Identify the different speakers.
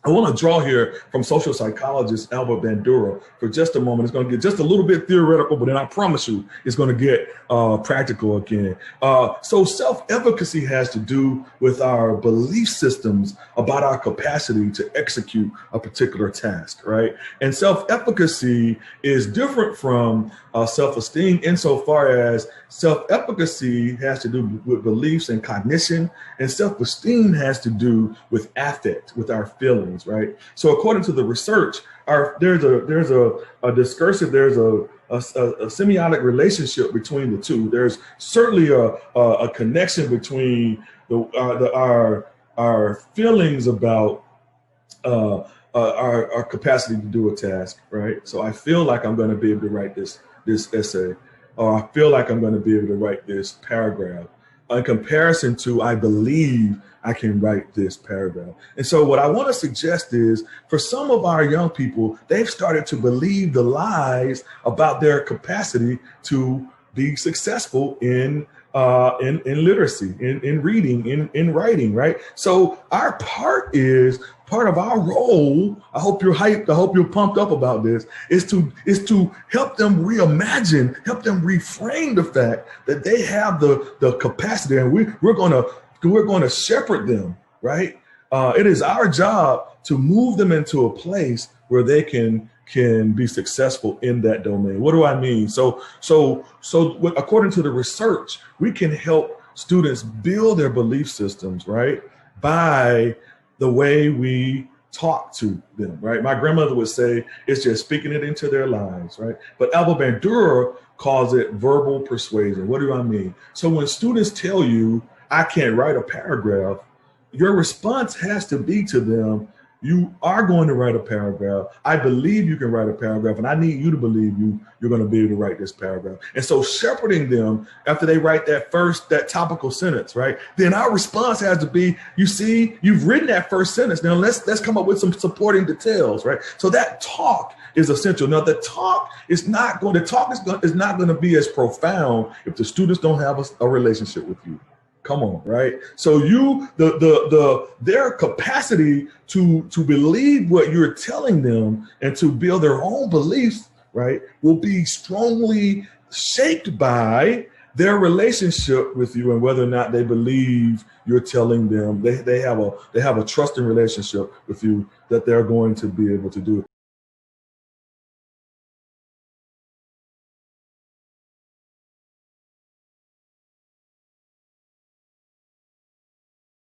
Speaker 1: I want to draw here from social psychologist Albert Bandura for just a moment. It's going to get just a little bit theoretical, but then I promise you it's going to get practical again. So self-efficacy has to do with our belief systems about our capacity to execute a particular task, right? And self-efficacy is different from self-esteem insofar as self-efficacy has to do with beliefs and cognition, and self-esteem has to do with affect, with our feelings, right? So according to the research, there's a discursive, there's a semiotic relationship between the two. There's certainly a connection between our feelings about our capacity to do a task, right? So I feel like I'm going to be able to write this essay, or I feel like I'm going to be able to write this paragraph, in comparison to I believe I can write this paragraph. And so what I want to suggest is, for some of our young people, they've started to believe the lies about their capacity to be successful in literacy, in reading, in writing, right? So our part of our role, I hope you're hyped, I hope you're pumped up about this, is to help them reimagine, help them reframe the fact that they have the capacity, and we're going to shepherd them, right? It is our job to move them into a place where they can be successful in that domain. What do I mean? So according to the research, we can help students build their belief systems, right, by the way we talk to them, right? My grandmother would say it's just speaking it into their lives, right? But Albert Bandura calls it verbal persuasion. What do I mean? So when students tell you, I can't write a paragraph, your response has to be to them, you are going to write a paragraph. I believe you can write a paragraph, and I need you to believe you're going to be able to write this paragraph. And so shepherding them after they write that topical sentence, right? Then our response has to be, you see, you've written that first sentence. Now let's come up with some supporting details, right? So that talk is essential. Now the talk is not going to be as profound if the students don't have a relationship with you. Come on, right? So their capacity to believe what you're telling them and to build their own beliefs, right, will be strongly shaped by their relationship with you and whether or not they believe you're telling them they have a trusting relationship with you that they're going to be able to do it.